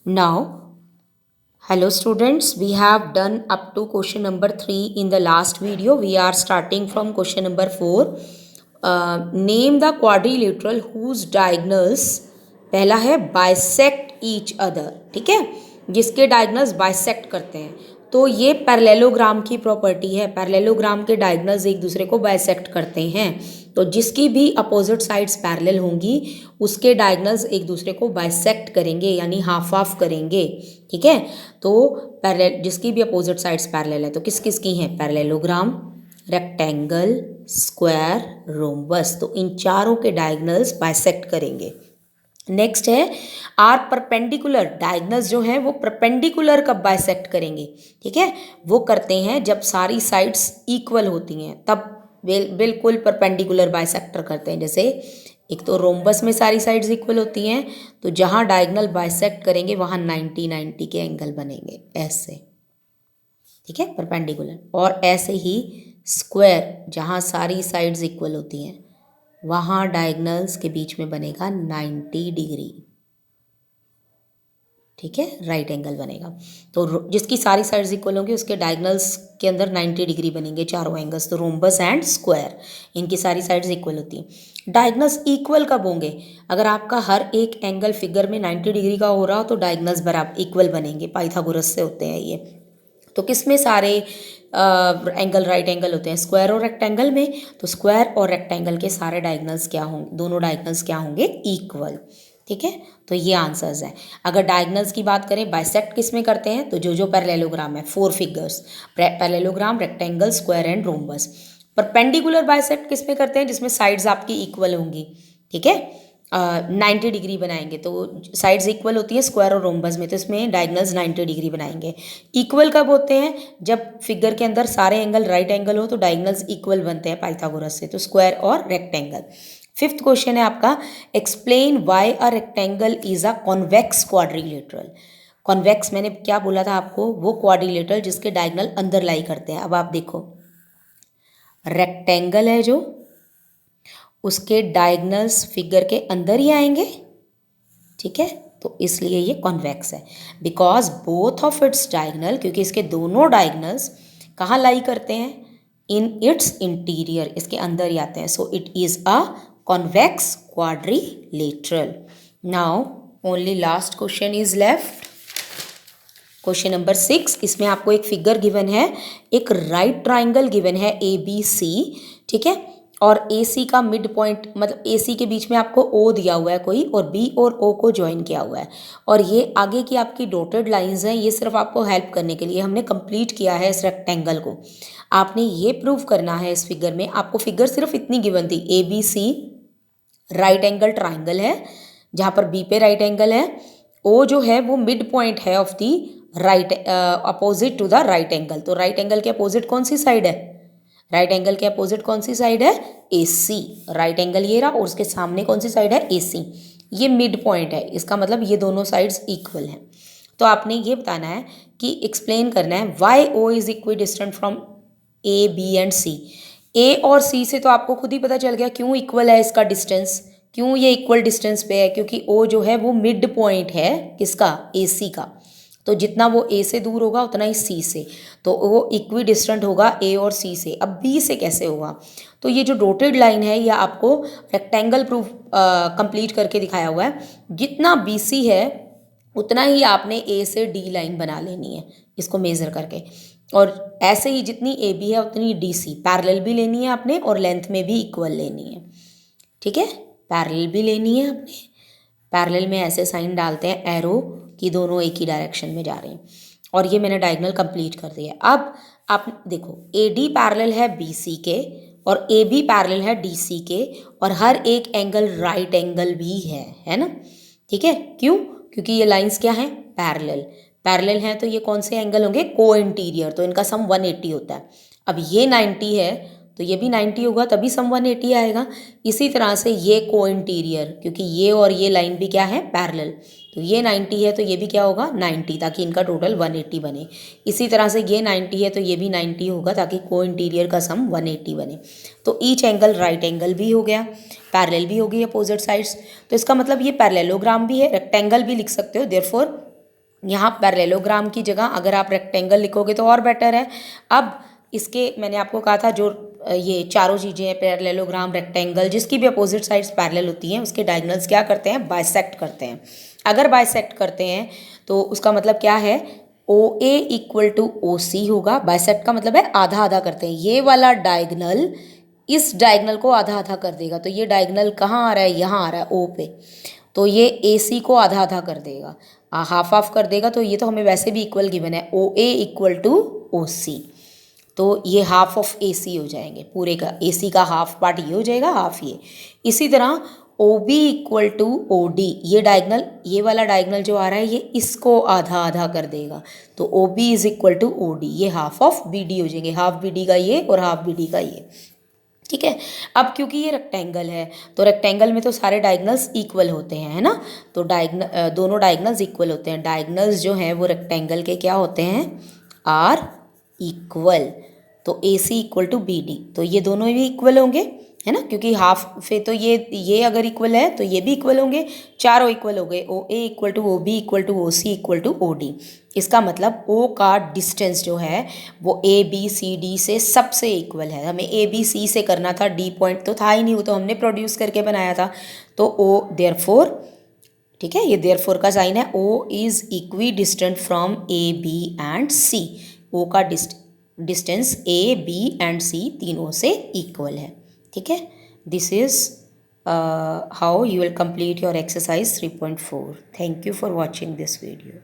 Now, hello students, we have done up to question number 3 in the last video. We are starting from question number 4. Name the quadrilateral whose diagonals पहला है bisect each other, ठीक है, जिसके diagonals bisect करते हैं. तो ये parallelogram की प्रॉपर्टी है. पैरेललोग्राम के डायगनल्स एक दूसरे को बाइसेक्ट करते हैं. तो जिसकी भी अपोजिट साइड्स पैरेलल होंगी उसके डायगनल्स एक दूसरे को बाइसेक्ट करेंगे, यानी हाफ हाफ करेंगे. ठीक है, तो पैरेलल जिसकी भी अपोजिट साइड्स पैरेलल है तो किस किस की हैं? Parallelogram, rectangle, square, rhombus. तो इन चारों के डायगनल्स बाइसेक्ट करेंगे. नेक्स्ट है आर परपेंडिकुलर. डायगनल्स जो हैं वो परपेंडिकुलर कब बाइसेक्ट करेंगे? ठीक है, वो करते हैं जब सारी साइड्स इक्वल होती हैं, तब बिल्कुल परपेंडिकुलर बाइसेक्टर करते हैं. जैसे एक तो रोम्बस में सारी साइड्स इक्वल होती हैं, तो जहाँ डायगनल बाइसेक्ट करेंगे वहाँ 90-90 के एंगल बनेंगे ऐसे. ठीक है, परपेंडिकुलर. और ऐसे ही स्क्वायर, जहाँ सारी साइड्स इक्वल होती हैं वहाँ डायगनल्स के बीच में बनेगा 90 डिग्री. ठीक है, राइट एंगल बनेगा. तो जिसकी सारी साइड्स इक्वल होंगी उसके डायगनल्स के अंदर 90 डिग्री बनेंगे चारों एंगल्स. तो रोम्बस एंड स्क्वायर, इनकी सारी साइड्स इक्वल होती हैं. डायगनल्स इक्वल कब होंगे? अगर आपका हर एक एंगल फिगर में 90 डिग्री का हो रहा हो तो डायगनल्स बराबर इक्वल बनेंगे. पाइथागोरस से होते हैं ये. तो किस में सारे एंगल राइट एंगल होते हैं? स्क्वायर और रेक्टेंगल में. तो स्क्वायर और रेक्टेंगल के सारे डायगनल्स क्या होंगे? दोनों डायगनल्स क्या होंगे? इक्वल. ठीक है, तो ये आंसर्स हैं. अगर डायगनल्स की बात करें, बाइसेक्ट किस में करते हैं? तो जो पैरेललोग्राम है, 4 figures, parallelogram, rectangle, square and rhombus. Perpendicular bisect किस में करते हैं? जिसमें साइड्स आपकी इक्वल होंगी. ठीक है, 90 डिग्री बनाएंगे. तो साइड्स इक्वल होती है स्क्वायर और रोम्बस में, तो इसमें डायगनल्स 90 डिग्री बनाएंगे. इक्वल कब होते हैं? जब फिगर के अंदर सारे एंगल राइट एंगल हो तो डायगनल्स इक्वल बनते हैं पाइथागोरस से. तो स्क्वायर और रेक्टेंगल. 5th क्वेश्चन है आपका, explain why a rectangle is a convex quadrilateral. Convex मैंने क्या बोला था आपको? वो क्वाड्रिलेटरल जिसके डायगनल अंदर लाई करते हैं. अब आप देखो, रेक्टेंगल है जो, उसके डायगनल्स फिगर के अंदर ही आएंगे. ठीक है, तो इसलिए ये कॉन्वेक्स है. Because both of its diagonal, क्योंकि इसके दोनों डायगनल्स कहाँ लाई करते हैं? इन इट्स इंटीरियर, इसके अंदर ही आते हैं. So it is a convex quadrilateral. Now only last question is left. Question number 6. इसमें आपको एक फिगर गिवन है, एक राइट ट्राइंगल गिवन है ABC. ठीक है, और AC का मिड पॉइंट, मतलब AC के बीच में आपको O दिया हुआ है कोई, और B और O को ज्वाइन किया हुआ है. और ये आगे की आपकी डॉटेड लाइंस हैं. ये सिर्फ आपको हेल्प करने के लिए हमने कंप्लीट किया है इस रेक्टेंगल को. आपने ये प्रूव करना है इस फिगर में. आपको फिगर सिर्फ इतनी गिवन थी, ABC राइट एंगल ट्राइंगल है जहाँ पर B पे राइट एंगल है. O जो है वो मिड पॉइंट है of the right, opposite to the right angle. तो राइट एंगल के अपोजिट कौन सी साइड है? राइट एंगल के अपोजिट कौन सी साइड है? AC. राइट एंगल ये रहा और उसके सामने कौन सी साइड है? AC. ये मिड पॉइंट है, इसका मतलब ये दोनों साइड्स इक्वल हैं. तो आपने ये बताना है कि एक्सप्लेन करना है why O is equidistant from A, B and C. A और C से तो आपको खुद ही पता चल गया क्यों इक्वल है इसका डिस्टेंस. क्यों ये इक्वल डिस्टेंस पे है? क्योंकि O जो है वो मिड पॉइंट है किसका? AC का. तो जितना वो A से दूर होगा उतना ही C से, तो वो इक्वी डिस्टेंट होगा A और C से. अब B से कैसे होगा? तो ये जो डॉटेड लाइन है, यह आपको रेक्टेंगल प्रूफ कंप्लीट करके दिखाया हुआ है. जितना BC है उतना ही आपने A से D लाइन बना लेनी है इसको मेज़र करके. और ऐसे ही जितनी AB है उतनी DC पैरेलल भी लेनी है आपने, और लेंथ में भी इक्वल लेनी है. ठीक है, पैरेलल भी लेनी है आपने. पैरेलल में ऐसे साइन डालते हैं एरो कि दोनों एक ही डायरेक्शन में जा रहे हैं. और ये मैंने डायगोनल कंप्लीट कर दिया. अब आप देखो, AD पैरेलल है BC के और AB पैरेलल है DC के, और हर एक एंगल राइट एंगल भी है ना. ठीक है, क्यों? क्योंकि ये लाइंस क्या हैं? पैरेलल हैं. तो ये कौन से एंगल होंगे? को इंटीरियर. तो इनका सम 180 होता है. अब ये 90 है तो ये भी 90 होगा, तभी सम 180 आएगा. इसी तरह से ये को इंटीरियर, क्योंकि ये और ये लाइन भी क्या है? पैरेलल. तो ये 90 है तो ये भी क्या होगा? 90, ताकि इनका टोटल 180 बने. इसी तरह से ये 90 है तो ये भी 90 होगा ताकि को इंटीरियर का सम 180 बने. तो ईच एंगल राइट एंगल भी हो गया, पैरेलल भी हो गई अपोजिट साइड्स. तो इसका मतलब ये पैरेललोग्राम भी है, रेक्टेंगल भी लिख सकते हो. देयरफॉर यहाँ पैरेललोग्राम की जगह अगर आप रेक्टेंगल लिखोगे तो और बेटर है। अब इसके मैंने आपको कहा था जो ये चारों चीज़ें हैं, पैरेललोग्राम, रेक्टेंगल, जिसकी भी अपोजिट साइड्स पैरेलल होती हैं उसके डायगोनल्स क्या करते हैं, बाइसेक्ट करते हैं। अगर बाइसेक्ट करते हैं तो उसका मतलब क्या है, ओ ए इक्वल टू ओ सी होगा। बाइसेक्ट का मतलब है आधा आधा करते हैं। ये वाला डायगोनल इस डायगोनल को आधा आधा कर देगा, तो ये डायगोनल कहाँ आ रहा है, यहाँ आ रहा है ओ पे, तो ये ए सी को आधा आधा कर देगा, हाफ हाफ कर देगा। तो ये तो हमें वैसे भी इक्वल गिवन है, ओ ए इक्वल टू ओ सी, तो ये हाफ ऑफ ए सी हो जाएंगे, पूरे का ए सी का हाफ पार्ट ये हो जाएगा, हाफ ये। इसी तरह O B equal to O D, ये डायगनल, ये वाला डायगनल जो आ रहा है ये इसको आधा आधा कर देगा, तो O B is equal to O D, ये हाफ ऑफ बी डी हो जाएंगे, हाफ बी डी का ये और हाफ बी डी का ये। ठीक है। अब क्योंकि ये रेक्टेंगल है तो रेक्टेंगल में तो सारे डायगनल्स इक्वल होते हैं, है ना, तो दोनों डायगनल्स इक्वल होते हैं। डायगनल्स जो हैं वो रेक्टेंगल के क्या होते हैं, आर इक्वल, तो ए सी इक्वल टू बी डी, तो ये दोनों भी इक्वल होंगे, है ना, क्योंकि हाफ फिर तो ये अगर इक्वल है तो ये भी इक्वल होंगे, चारों इक्वल हो गए, O A equal to O B equal to O C equal to O D. इसका मतलब ओ का डिस्टेंस जो है वो ए बी सी डी से सबसे इक्वल है। हमें ए बी सी से करना था, डी पॉइंट तो था ही नहीं, वो तो हमने प्रोड्यूस करके बनाया था, तो ओ देयरफॉर, ठीक है, ये देयरफॉर का साइन है, O is equidistant from A B and C, O का distance A B and C तीनों से इक्वल है। ठीक है, this is how you will complete your exercise 3.4। Thank you for watching this video.